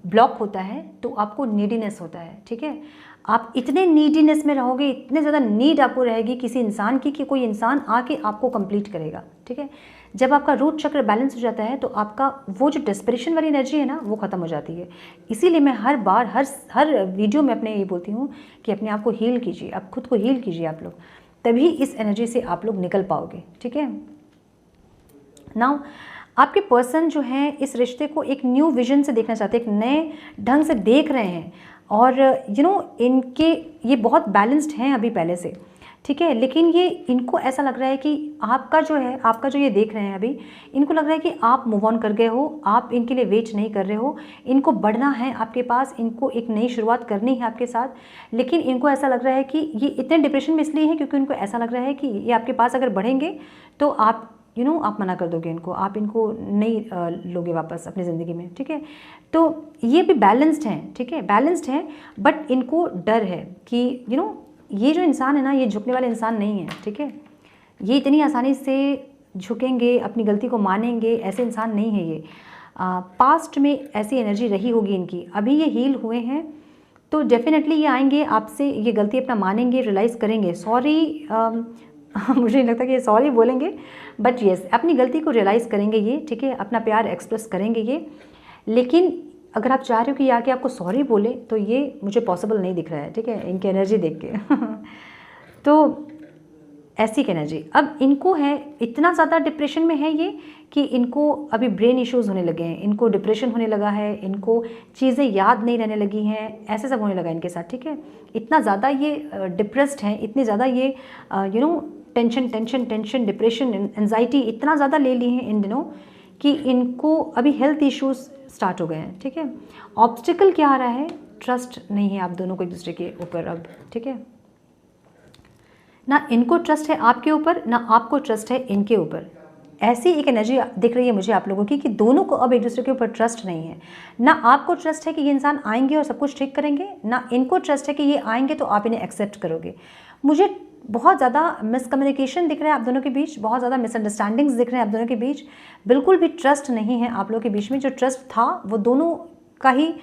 ब्लॉक होता है तो आपको नीडीनेस होता है, ठीक है। आप इतने नीडीनेस में रहोगे, इतने ज़्यादा नीड आपको रहेगी किसी इंसान की कि कोई इंसान आके आपको कंप्लीट करेगा, ठीक है। जब आपका रूट चक्र बैलेंस हो जाता है तो आपका वो जो डेस्परेशन वाली एनर्जी है ना, वो ख़त्म हो जाती है। इसीलिए मैं हर बार हर वीडियो में अपने ये बोलती हूँ कि अपने आप को हील कीजिए, आप खुद को हील कीजिए आप लोग, तभी इस एनर्जी से आप लोग निकल पाओगे, ठीक है। नाउ आपके पर्सन जो हैं इस रिश्ते को एक न्यू विजन से देखना चाहते हैं, एक नए ढंग से देख रहे हैं, और इनके ये बहुत बैलेंस्ड हैं अभी पहले से, ठीक है। लेकिन ये इनको ऐसा लग रहा है कि आपका जो ये देख रहे हैं अभी, इनको लग रहा है कि आप मूव ऑन कर गए हो, आप इनके लिए वेट नहीं कर रहे हो, इनको बढ़ना है आपके पास, इनको एक नई शुरुआत करनी है आपके साथ। लेकिन इनको ऐसा लग रहा है कि ये इतने डिप्रेशन में इसलिए है क्योंकि इनको ऐसा लग रहा है कि ये आपके पास अगर बढ़ेंगे तो आप आप मना कर दोगे इनको, आप इनको नहीं लोगे वापस अपनी ज़िंदगी में, ठीक है। तो ये भी बैलेंस्ड हैं, ठीक है, बैलेंस्ड हैं, बट इनको डर है कि ये जो इंसान है ना, ये झुकने वाले इंसान नहीं है, ठीक है। ये इतनी आसानी से झुकेंगे, अपनी गलती को मानेंगे, ऐसे इंसान नहीं है ये। पास्ट में ऐसी एनर्जी रही होगी इनकी, अभी ये हील हुए हैं तो डेफिनेटली ये आएंगे आपसे, ये गलती अपना मानेंगे, रियलाइज़ करेंगे, सॉरी मुझे नहीं लगता कि ये सॉरी बोलेंगे, बट येस अपनी गलती को रियलाइज़ करेंगे ये, ठीक है, अपना प्यार एक्सप्रेस करेंगे ये। लेकिन अगर आप चाह रहे हो कि आके आपको सॉरी बोले तो ये मुझे पॉसिबल नहीं दिख रहा है, ठीक है, इनकी एनर्जी देख के तो ऐसी की एनर्जी अब इनको है, इतना ज़्यादा डिप्रेशन में है ये कि इनको अभी ब्रेन इश्यूज़ होने लगे हैं, इनको डिप्रेशन होने लगा है, इनको चीज़ें याद नहीं रहने लगी हैं, ऐसे सब होने लगा इनके साथ, ठीक है। इतना ज़्यादा ये डिप्रेस्ड हैं, इतने ज़्यादा ये टेंशन, डिप्रेशन, एंजाइटी इतना ज़्यादा ले ली हैं इन दिनों कि इनको अभी हेल्थ इश्यूज़ स्टार्ट हो गए हैं, ठीक है। ऑब्स्टिकल क्या आ रहा है, ट्रस्ट नहीं है आप दोनों को एक दूसरे के ऊपर अब, ठीक है। ना इनको ट्रस्ट है आपके ऊपर, ना आपको ट्रस्ट है इनके ऊपर। ऐसी एक एनर्जी दिख रही है मुझे आप लोगों की कि दोनों को अब एक दूसरे के ऊपर ट्रस्ट नहीं है। ना आपको ट्रस्ट है कि ये इंसान आएंगे और सब कुछ ठीक करेंगे, ना इनको ट्रस्ट है कि ये आएंगे तो आप इन्हें एक्सेप्ट करोगे। मुझे बहुत ज़्यादा मिसकम्युनिकेशन दिख रहा है आप दोनों के बीच, बहुत ज़्यादा मिसअंडरस्टैंडिंग्स दिख रहे हैं आप दोनों के बीच, बिल्कुल भी ट्रस्ट नहीं है आप लोगों के बीच में। जो ट्रस्ट था वो दोनों का ही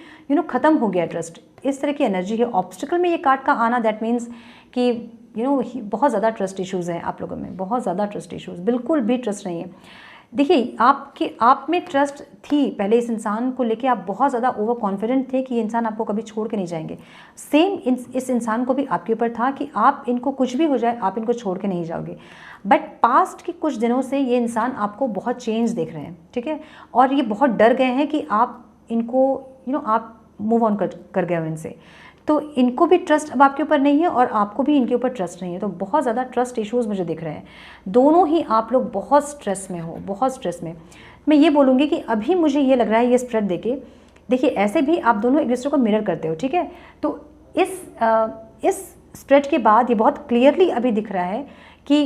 ख़त्म हो गया ट्रस्ट, इस तरह की एनर्जी है। ऑब्स्टिकल में ये कार्ड का आना दैट मीन्स कि बहुत ज़्यादा ट्रस्ट इश्यूज़ हैं आप लोगों में, बहुत ज़्यादा ट्रस्ट इश्यूज़, बिल्कुल भी ट्रस्ट नहीं है। देखिए आप में ट्रस्ट थी पहले, इस इंसान को लेके आप बहुत ज़्यादा ओवर कॉन्फिडेंट थे कि ये इंसान आपको कभी छोड़ के नहीं जाएंगे। सेम इस इंसान को भी आपके ऊपर था कि आप इनको कुछ भी हो जाए आप इनको छोड़ के नहीं जाओगे। बट पास्ट के कुछ दिनों से ये इंसान आपको बहुत चेंज देख रहे हैं, ठीक है, और ये बहुत डर गए हैं कि आप इनको आप मूव ऑन कर गए हो इनसे, तो इनको भी ट्रस्ट अब आपके ऊपर नहीं है और आपको भी इनके ऊपर ट्रस्ट नहीं है। तो बहुत ज़्यादा ट्रस्ट इश्यूज़ मुझे दिख रहे हैं, दोनों ही आप लोग बहुत स्ट्रेस में हो, बहुत स्ट्रेस में। मैं ये बोलूँगी कि अभी मुझे ये लग रहा है ये स्प्रेड देके, देखिए ऐसे भी आप दोनों एक दूसरे को मिरर करते हो, ठीक है। तो इस स्प्रेड के बाद ये बहुत क्लियरली अभी दिख रहा है कि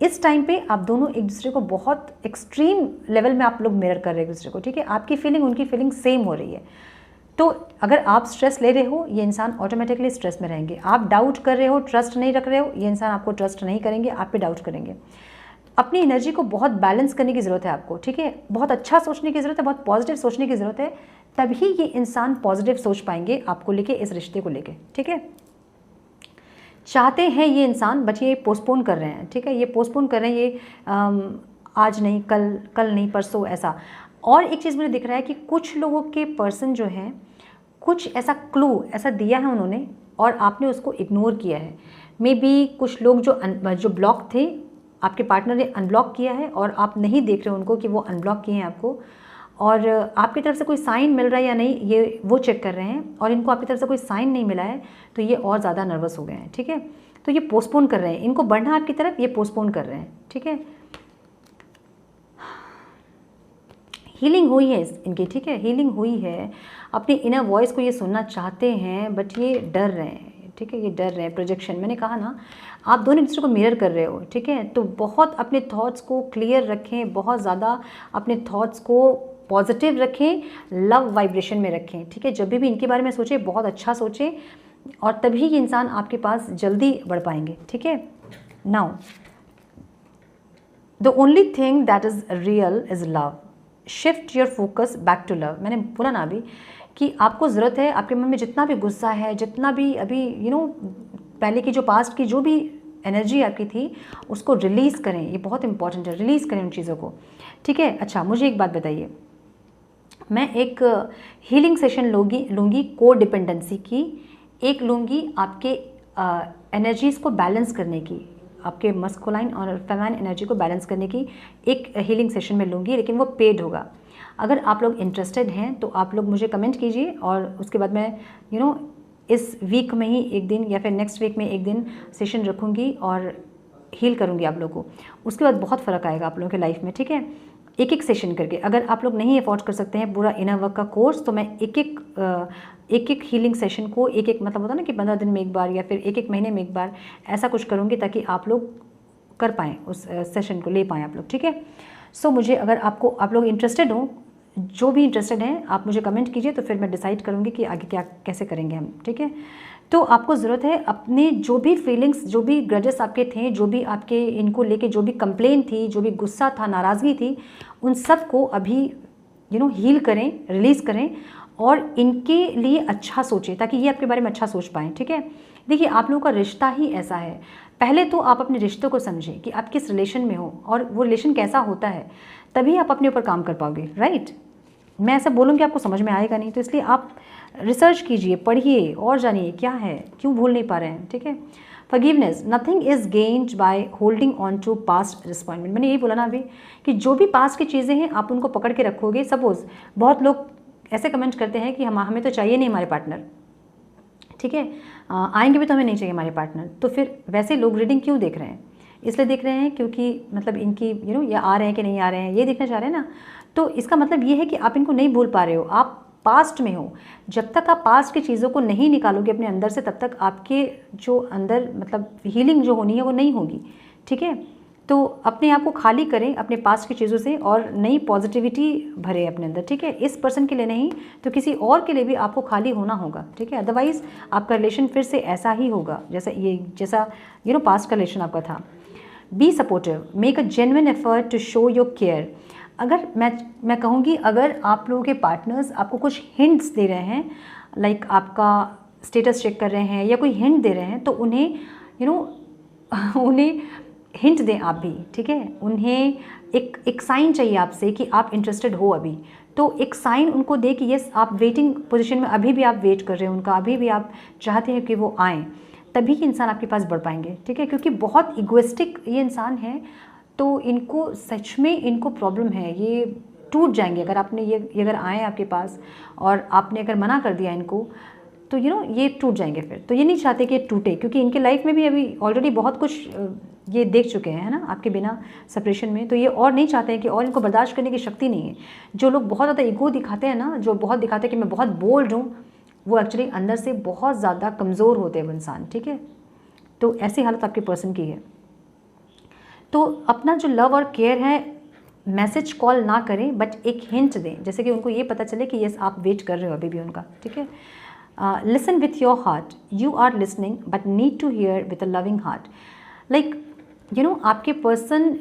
इस टाइम पे आप दोनों एक दूसरे को बहुत एक्सट्रीम लेवल में आप लोग मिरर कर रहे हैं एक दूसरे को, ठीक है। आपकी फीलिंग उनकी फीलिंग सेम हो रही है। तो अगर आप स्ट्रेस ले रहे हो, ये इंसान ऑटोमेटिकली स्ट्रेस में रहेंगे। आप डाउट कर रहे हो, ट्रस्ट नहीं रख रहे हो, ये इंसान आपको ट्रस्ट नहीं करेंगे, आप पे डाउट करेंगे। अपनी एनर्जी को बहुत बैलेंस करने की ज़रूरत है आपको, ठीक है। बहुत अच्छा सोचने की ज़रूरत है, बहुत पॉजिटिव सोचने की ज़रूरत है, तभी ये इंसान पॉजिटिव सोच पाएंगे आपको लेके, इस रिश्ते को लेके, ठीक है। चाहते हैं ये इंसान, बट ये पोस्टपोन कर रहे हैं, ठीक है। ये पोस्टपोन कर रहे हैं, ये आज नहीं, कल नहीं, परसों, ऐसा। और एक चीज़ मुझे दिख रहा है कि कुछ लोगों के पर्सन जो हैं, कुछ ऐसा क्लू ऐसा दिया है उन्होंने और आपने उसको इग्नोर किया है। मे बी कुछ लोग जो ब्लॉक थे, आपके पार्टनर ने अनब्लॉक किया है और आप नहीं देख रहे उनको कि वो अनब्लॉक किए हैं आपको, और आपकी तरफ से कोई साइन मिल रहा है या नहीं, ये वो चेक कर रहे हैं। और इनको आपकी तरफ से कोई साइन नहीं मिला है तो ये और ज़्यादा नर्वस हो गए हैं, ठीक है। तो ये पोस्टपोन कर रहे हैं, इनको बढ़ना आपकी तरफ, ये पोस्टपोन कर रहे हैं, ठीक है। हीलिंग हुई है इनकी, ठीक है, हीलिंग हुई है। अपनी इनर वॉइस को ये सुनना चाहते हैं, बट ये डर रहे हैं, ठीक है, ये डर रहे हैं। प्रोजेक्शन, मैंने कहा ना, आप दोनों एक दूसरे को मिरर कर रहे हो, ठीक है। तो बहुत अपने थॉट्स को क्लियर रखें, बहुत ज़्यादा अपने थॉट्स को पॉजिटिव रखें, लव वाइब्रेशन में रखें, ठीक है। जब भी इनके बारे में सोचें, बहुत अच्छा सोचें, और तभी ये इंसान आपके पास जल्दी बढ़ पाएंगे, ठीक है। Now the only thing that is real is love. Shift your focus back to love. मैंने बोला ना अभी कि आपको ज़रूरत है, आपके मन में जितना भी गुस्सा है, जितना भी अभी पहले की जो पास्ट की जो भी एनर्जी आपकी थी, उसको रिलीज़ करें। ये बहुत इंपॉर्टेंट है, रिलीज़ करें उन चीज़ों को, ठीक है। अच्छा, मुझे एक बात बताइए, मैं एक हीलिंग सेशन लूँगी को डिपेंडेंसी की, एक लूँगी आपके एनर्जीज़ को बैलेंस करने की, आपके मस्कुलाइन और फेमाइन एनर्जी को बैलेंस करने की एक हीलिंग सेशन में लूँगी, लेकिन वो पेड होगा। अगर आप लोग इंटरेस्टेड हैं तो आप लोग मुझे कमेंट कीजिए, और उसके बाद मैं इस वीक में ही एक दिन या फिर नेक्स्ट वीक में एक दिन सेशन रखूँगी और हील करूँगी आप लोगों को। उसके बाद बहुत फ़र्क आएगा आप लोगों के लाइफ में, ठीक है। एक एक सेशन करके, अगर आप लोग नहीं अफोर्ड कर सकते हैं पूरा इनर वर्क का कोर्स, तो मैं एक एक हीलिंग सेशन को एक मतलब होता है ना कि 15 दिन में एक बार या फिर एक महीने में एक बार, ऐसा कुछ करूँगी ताकि आप लोग कर पाएँ, उस सेशन को ले पाएँ आप लोग, ठीक है। सो मुझे, अगर आप लोग इंटरेस्टेड हो, जो भी इंटरेस्टेड हैं, आप मुझे कमेंट कीजिए, तो फिर मैं डिसाइड करूँगी कि आगे क्या कैसे करेंगे हम, ठीक है। तो आपको ज़रूरत है अपने जो भी फीलिंग्स, जो भी ग्रजेस आपके थे, जो भी आपके इनको लेके जो भी कंप्लेन थी, जो भी गुस्सा था, नाराज़गी थी, उन सब को अभी हील करें, रिलीज़ करें, और इनके लिए अच्छा सोचें ताकि ये आपके बारे में अच्छा सोच पाएँ, ठीक है। देखिए, आप लोगों का रिश्ता ही ऐसा है, पहले तो आप अपने रिश्तों को समझें कि आप किस रिलेशन में हो और वो रिलेशन कैसा होता है, तभी आप अपने ऊपर काम कर पाओगे, राइट। मैं ऐसा बोलूँगी आपको समझ में आएगा नहीं, तो इसलिए आप रिसर्च कीजिए, पढ़िए और जानिए क्या है, क्यों भूल नहीं पा रहे हैं, ठीक है। Forgiveness, nothing is gained by holding on to past disappointment. मैंने यही बोला ना अभी कि जो भी पास्ट की चीज़ें हैं आप उनको पकड़ के रखोगे। सपोज़ बहुत लोग ऐसे कमेंट करते हैं कि हमें तो चाहिए नहीं हमारे पार्टनर, ठीक है, आएंगे भी तो हमें नहीं चाहिए हमारे पार्टनर। तो फिर वैसे लोग रीडिंग क्यों देख रहे हैं? इसलिए देख रहे हैं क्योंकि मतलब इनकी ये आ रहे हैं कि नहीं आ रहे हैं, ये देखना चाह रहे हैं ना। तो इसका मतलब ये है कि आप इनको नहीं भूल पा रहे हो, आप पास्ट में हो। जब तक आप पास्ट की चीज़ों को नहीं निकालोगे अपने अंदर से, तब तक आपके जो अंदर मतलब हीलिंग जो होनी है वो नहीं होगी, ठीक है। तो अपने आप को खाली करें अपने पास्ट की चीज़ों से और नई पॉजिटिविटी भरें अपने अंदर, ठीक है। इस पर्सन के लिए नहीं तो किसी और के लिए भी आपको खाली होना होगा, ठीक है। अदरवाइज़ आपका रिलेशन फिर से ऐसा ही होगा जैसा पास्ट का रिलेशन आपका था। Be supportive, make a genuine effort to show your care. अगर मैं कहूँगी, अगर आप लोगों के पार्टनर्स आपको कुछ हिंट्स दे रहे हैं, लाइक आपका स्टेटस चेक कर रहे हैं या कोई हिंट दे रहे हैं, तो उन्हें हिंट दें आप भी, ठीक है। उन्हें एक साइन चाहिए आपसे कि आप इंटरेस्टेड हो अभी, तो एक साइन उनको दे कि यस आप वेटिंग पोजीशन में, अभी भी आप वेट कर रहे हो उनका, अभी भी आप चाहते हैं कि वो आएँ, तभी ये इंसान आपके पास बढ़ पाएंगे, ठीक है। क्योंकि बहुत इगोइस्टिक ये इंसान है, तो इनको सच में इनको प्रॉब्लम है, ये टूट जाएंगे अगर आपने ये अगर आए आपके पास और आपने अगर मना कर दिया इनको, तो ये टूट जाएंगे फिर। तो ये नहीं चाहते कि ये टूटे, क्योंकि इनके लाइफ में भी अभी ऑलरेडी बहुत कुछ ये देख चुके हैं, है ना, आपके बिना सेपरेशन में। तो ये और नहीं चाहते हैं कि, और इनको बर्दाश्त करने की शक्ति नहीं है। जो लोग बहुत ज़्यादा ईगो दिखाते हैं ना, जो बहुत दिखाते हैं कि मैं बहुत बोल्ड हूँ, वो एक्चुअली अंदर से बहुत ज़्यादा कमज़ोर होते हैं वो इंसान, ठीक है। तो ऐसी हालत आपके पर्सन की है। तो अपना जो लव और केयर है, मैसेज कॉल ना करें, बट एक हिंट दें, जैसे कि उनको ये पता चले कि यस आप वेट कर रहे हो अभी भी उनका, ठीक है। Listen with your heart, you are listening but need to hear with a loving heart. Like आपके पर्सन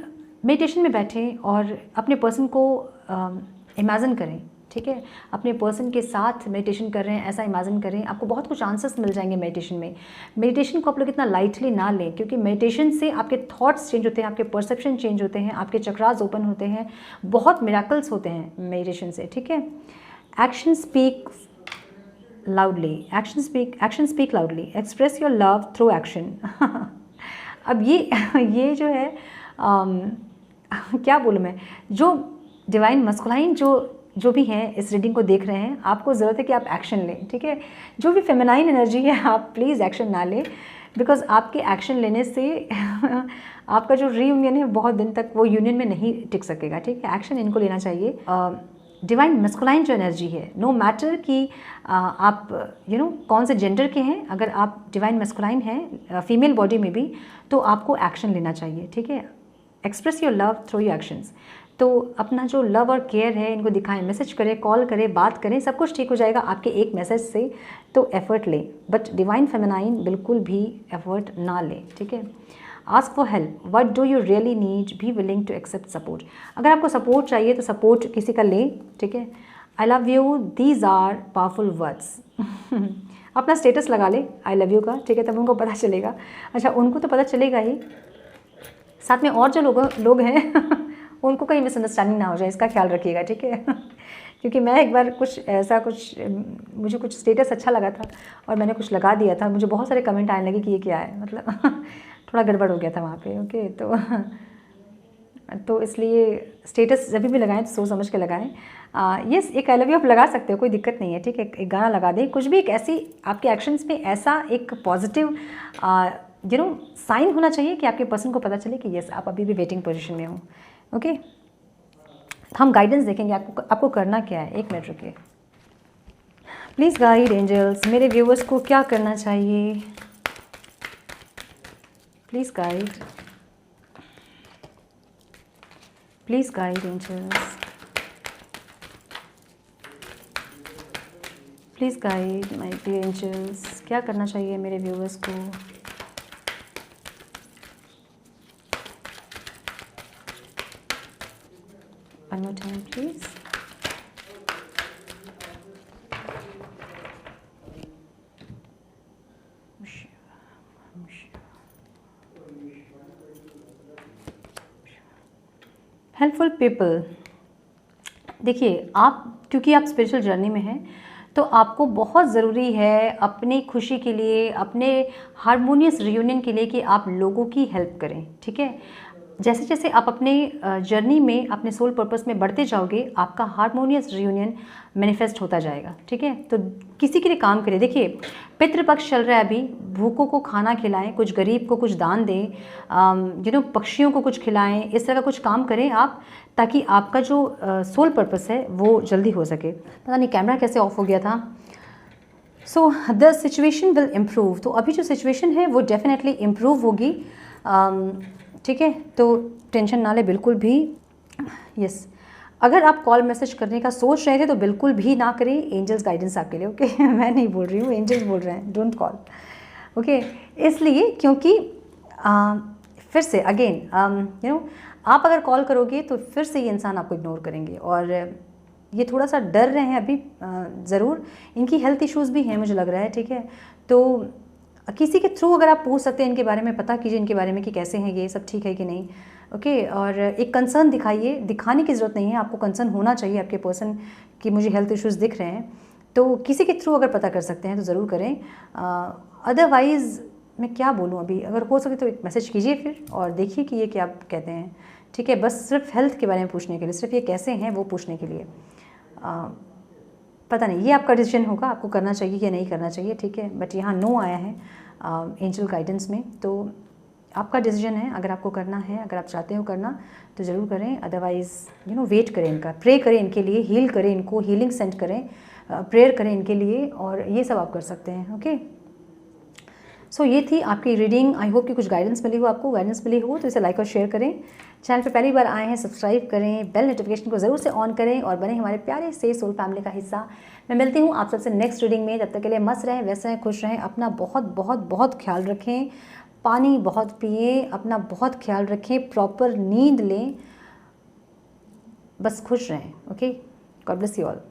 मेडिटेशन में बैठें और अपने पर्सन को इमेजिन करें, ठीक है। अपने पर्सन के साथ मेडिटेशन कर रहे हैं ऐसा इमेजिन करें, आपको बहुत कुछ आंसर्स मिल जाएंगे मेडिटेशन में। मेडिटेशन को आप लोग इतना लाइटली ना लें, क्योंकि मेडिटेशन से आपके थॉट्स चेंज होते हैं, आपके परसेप्शन चेंज होते हैं, आपके चक्रास ओपन होते हैं, बहुत मिराकल्स होते हैं मेडिटेशन से, ठीक है। Action speak loudly, action speak loudly, express your love through action. अब ये जो है क्या बोलूँ मैं, जो डिवाइन मस्कुलाइन जो भी हैं इस रीडिंग को देख रहे हैं, आपको ज़रूरत है कि आप एक्शन लें, ठीक है। जो भी फेमिनाइन एनर्जी है आप प्लीज़ एक्शन ना लें, बिकॉज आपके एक्शन लेने से आपका जो रीयूनियन है बहुत दिन तक वो यूनियन में नहीं टिक सकेगा, ठीक है। एक्शन इनको लेना चाहिए। डिवाइन मस्कुलाइन जो एनर्जी है, नो मैटर कि आप कौन से जेंडर के हैं, अगर आप डिवाइन मस्कुलाइन हैं फीमेल बॉडी में भी, तो आपको एक्शन लेना चाहिए, ठीक है। Express your love through your actions. तो अपना जो लव और केयर है इनको दिखाएं, मैसेज करें, कॉल करें, बात करें, सब कुछ ठीक हो जाएगा आपके एक मैसेज से। तो एफर्ट लें, बट डिवाइन फेमिनाइन बिल्कुल भी एफर्ट ना लें, ठीक है। Ask for help, what do you really need, be willing to accept support. अगर आपको सपोर्ट चाहिए तो सपोर्ट किसी का लें, ठीक है। I love you, these are powerful words. अपना स्टेटस लगा ले आई लव यू का, ठीक है, तब उनको पता चलेगा। अच्छा, उनको तो पता चलेगा ही, साथ में और जो लोग हैं उनको कहीं मिसअंडरस्टैंडिंग ना हो जाए, इसका ख्याल रखिएगा, ठीक है। क्योंकि मैं एक बार मुझे कुछ स्टेटस अच्छा लगा था और मैंने कुछ लगा दिया था, मुझे बहुत सारे कमेंट आने लगे कि ये क्या है, मतलब थोड़ा गड़बड़ हो गया था वहाँ पे, ओके। तो इसलिए स्टेटस जब भी लगाएं तो सोच समझ के लगाएं। यस, एक आई लव यू आप लगा सकते हो, कोई दिक्कत नहीं है, ठीक है। एक गाना लगा दें, कुछ भी एक ऐसी आपके एक्शंस में ऐसा एक पॉजिटिव साइन होना चाहिए कि आपके पर्सन को पता चले कि यस आप अभी भी वेटिंग पोजीशन में हो, ओके। हम गाइडेंस देखेंगे आपको करना क्या है। एक मिनट रुकिए, प्लीज़ गाइड एंजल्स, मेरे व्यूअर्स को क्या करना चाहिए, please guide angels, please guide my dear angels, क्या करना चाहिए मेरे व्यूअर्स को। One more time, please. Helpful people, देखिए आप क्योंकि आप स्पिरिचुअल जर्नी में हैं तो आपको बहुत ज़रूरी है अपनी खुशी के लिए, अपने हारमोनियस रियूनियन के लिए कि आप लोगों की हेल्प करें, ठीक है। जैसे जैसे आप अपने जर्नी में अपने सोल पर्पस में बढ़ते जाओगे, आपका हारमोनियस रियूनियन मैनिफेस्ट होता जाएगा, ठीक है। तो किसी के लिए काम करें। देखिए पितृपक्ष चल रहा है अभी, भूखों को खाना खिलाएं, कुछ गरीब को कुछ दान दें, पक्षियों को कुछ खिलाएं, इस तरह का कुछ काम करें आप, ताकि आपका जो सोल पर्पस है वो जल्दी हो सके। पता नहीं कैमरा कैसे ऑफ हो गया था। So the situation will improve, तो अभी जो सिचुएशन है वो डेफिनेटली इम्प्रूव होगी, ठीक है। तो टेंशन ना ले बिल्कुल भी। यस, अगर आप कॉल मैसेज करने का सोच रहे थे तो बिल्कुल भी ना करें, एंजल्स गाइडेंस आपके लिए, ओके। मैं नहीं बोल रही हूँ, एंजल्स बोल रहे हैं, डोंट कॉल, ओके। इसलिए क्योंकि फिर से अगेन आप अगर कॉल करोगे तो फिर से ये इंसान आपको इग्नोर करेंगे, और ये थोड़ा सा डर रहे हैं अभी, ज़रूर इनकी हेल्थ इश्यूज़ भी हैं मुझे लग रहा है, ठीक है। तो किसी के थ्रू अगर आप पूछ सकते हैं इनके बारे में, पता कीजिए इनके बारे में कि कैसे हैं ये, सब ठीक है कि नहीं, ओके। और एक कंसर्न दिखाइए, दिखाने की ज़रूरत नहीं है, आपको कंसर्न होना चाहिए आपके पर्सन कि मुझे हेल्थ इश्यूज़ दिख रहे हैं। तो किसी के थ्रू अगर पता कर सकते हैं तो ज़रूर करें, अदरवाइज़ मैं क्या बोलूँ अभी, अगर हो सके तो एक मैसेज कीजिए फिर और देखिए कि ये क्या कहते हैं, ठीक है। बस सिर्फ हेल्थ के बारे में पूछने के लिए, सिर्फ ये कैसे हैं वो पूछने के लिए, पता नहीं, ये आपका डिसीजन होगा, आपको करना चाहिए या नहीं करना चाहिए, ठीक है। बट यहाँ नो आया है एंजल गाइडेंस में, तो आपका डिसीजन है। अगर आपको करना है, अगर आप चाहते हो करना तो ज़रूर करें, अदरवाइज़ वेट करें इनका, प्रे करें इनके लिए, हील करें इनको, हीलिंग सेंड करें, प्रेयर करें इनके लिए, और ये सब आप कर सकते हैं, ओके। सो ये थी आपकी रीडिंग। आई होप कि कुछ गाइडेंस मिली हो, आपको गाइडेंस मिली हो तो इसे लाइक और शेयर करें। चैनल पे पहली बार आए हैं सब्सक्राइब करें, बेल नोटिफिकेशन को ज़रूर से ऑन करें और बने हमारे प्यारे से सोल फैमिली का हिस्सा। मैं मिलती हूँ आप सबसे नेक्स्ट रीडिंग में, तब तक के लिए मस्त रहें, वैसे रहें, खुश रहें, अपना बहुत बहुत बहुत ख्याल रखें। पानी बहुत पिए, अपना बहुत ख्याल रखें, प्रॉपर नींद लें, बस खुश रहें। Okay, God bless you all.